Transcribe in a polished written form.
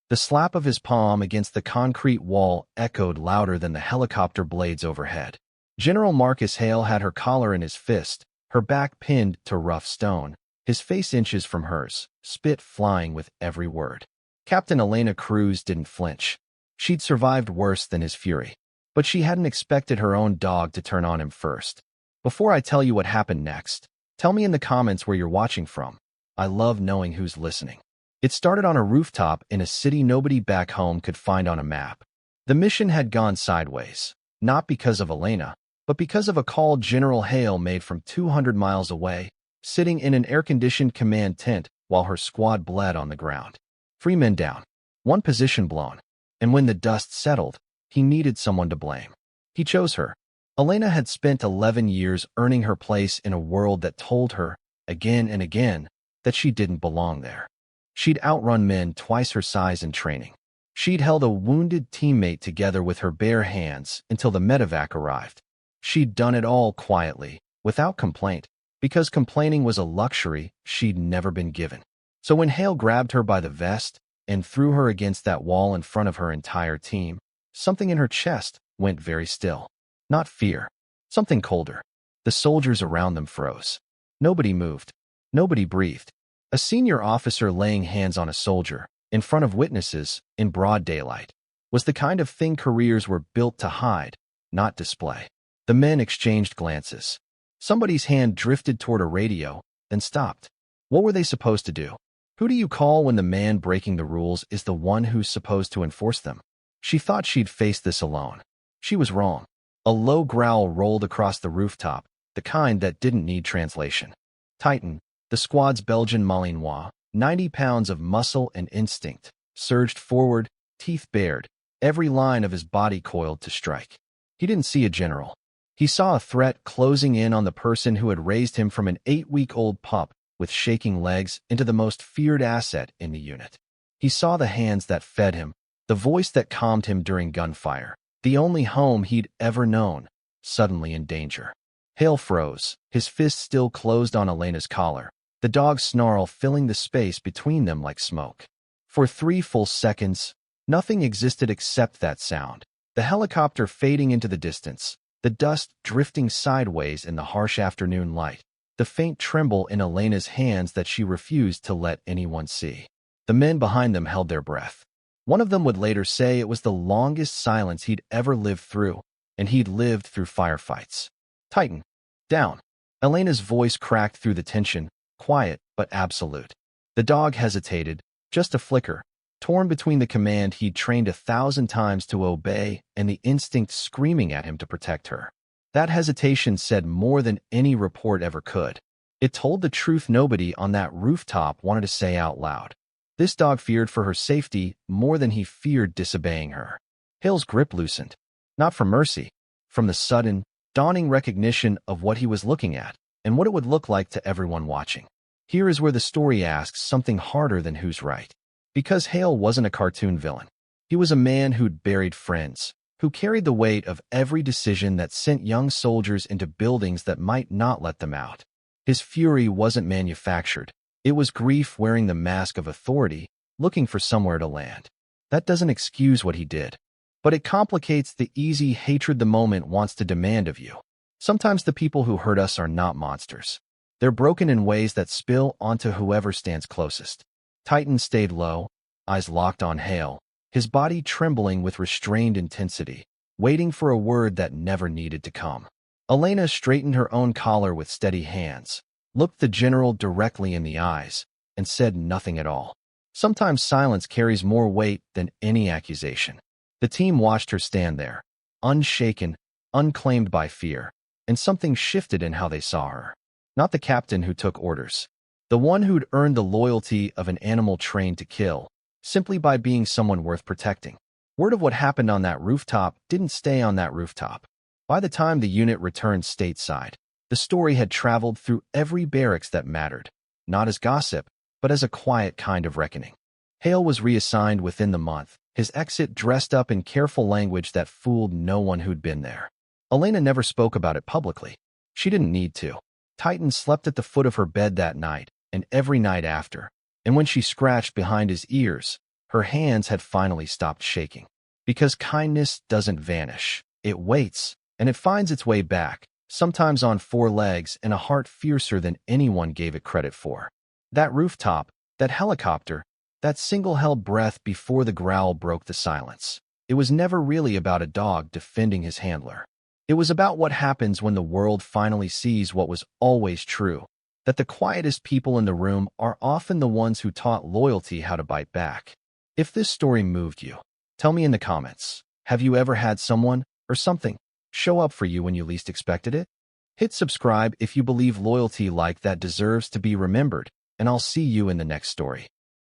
The slap of his palm against the concrete wall echoed louder than the helicopter blades overhead. General Marcus Hale had her collar in his fist, her back pinned to rough stone, his face inches from hers, spit flying with every word. Captain Elena Cruz didn't flinch. She'd survived worse than his fury. But she hadn't expected her own dog to turn on him first. Before I tell you what happened next, tell me in the comments where you're watching from. I love knowing who's listening. It started on a rooftop in a city nobody back home could find on a map. The mission had gone sideways, not because of Elena, but because of a call General Hale made from 200 miles away, sitting in an air-conditioned command tent while her squad bled on the ground. 3 men down, 1 position blown, and when the dust settled, he needed someone to blame. He chose her. Elena had spent 11 years earning her place in a world that told her, again and again, that she didn't belong there. She'd outrun men twice her size in training. She'd held a wounded teammate together with her bare hands until the medevac arrived. She'd done it all quietly, without complaint, because complaining was a luxury she'd never been given. So when Hale grabbed her by the vest and threw her against that wall in front of her entire team, something in her chest went very still. Not fear. Something colder. The soldiers around them froze. Nobody moved. Nobody breathed. A senior officer laying hands on a soldier, in front of witnesses, in broad daylight, was the kind of thing careers were built to hide, not display. The men exchanged glances. Somebody's hand drifted toward a radio, then stopped. What were they supposed to do? Who do you call when the man breaking the rules is the one who's supposed to enforce them? She thought she'd face this alone. She was wrong. A low growl rolled across the rooftop, the kind that didn't need translation. Titan, the squad's Belgian Malinois, 90 pounds of muscle and instinct, surged forward, teeth bared, every line of his body coiled to strike. He didn't see a general. He saw a threat closing in on the person who had raised him from an 8-week-old pup with shaking legs into the most feared asset in the unit. He saw the hands that fed him, the voice that calmed him during gunfire, the only home he'd ever known, suddenly in danger. Hale froze, his fist still closed on Elena's collar, the dog's snarl filling the space between them like smoke. For 3 full seconds, nothing existed except that sound, the helicopter fading into the distance, the dust drifting sideways in the harsh afternoon light, the faint tremble in Elena's hands that she refused to let anyone see. The men behind them held their breath. One of them would later say it was the longest silence he'd ever lived through, and he'd lived through firefights. Titan, down. Elena's voice cracked through the tension, quiet but absolute. The dog hesitated, just a flicker, torn between the command he'd trained 1,000 times to obey and the instinct screaming at him to protect her. That hesitation said more than any report ever could. It told the truth nobody on that rooftop wanted to say out loud. This dog feared for her safety more than he feared disobeying her. Hale's grip loosened, not from mercy, from the sudden, dawning recognition of what he was looking at and what it would look like to everyone watching. Here is where the story asks something harder than who's right. Because Hale wasn't a cartoon villain. He was a man who'd buried friends, who carried the weight of every decision that sent young soldiers into buildings that might not let them out. His fury wasn't manufactured. It was grief wearing the mask of authority, looking for somewhere to land. That doesn't excuse what he did, but it complicates the easy hatred the moment wants to demand of you. Sometimes the people who hurt us are not monsters. They're broken in ways that spill onto whoever stands closest. Titan stayed low, eyes locked on Hale, his body trembling with restrained intensity, waiting for a word that never needed to come. Elena straightened her own collar with steady hands, looked the general directly in the eyes, and said nothing at all. Sometimes silence carries more weight than any accusation. The team watched her stand there, unshaken, unclaimed by fear, and something shifted in how they saw her. Not the captain who took orders. The one who'd earned the loyalty of an animal trained to kill, simply by being someone worth protecting. Word of what happened on that rooftop didn't stay on that rooftop. By the time the unit returned stateside, the story had traveled through every barracks that mattered, not as gossip, but as a quiet kind of reckoning. Hale was reassigned within the month, his exit dressed up in careful language that fooled no one who'd been there. Elena never spoke about it publicly. She didn't need to. Titan slept at the foot of her bed that night, and every night after, and when she scratched behind his ears, Her hands had finally stopped shaking. Because kindness doesn't vanish. It waits, and it finds its way back, sometimes on four legs and a heart fiercer than anyone gave it credit for. That rooftop, that helicopter, that single-held breath before the growl broke the silence. It was never really about a dog defending his handler. It was about what happens when the world finally sees what was always true, that the quietest people in the room are often the ones who taught loyalty how to bite back. If this story moved you, tell me in the comments. Have you ever had someone or something show up for you when you least expected it? Hit subscribe if you believe loyalty like that deserves to be remembered, and I'll see you in the next story.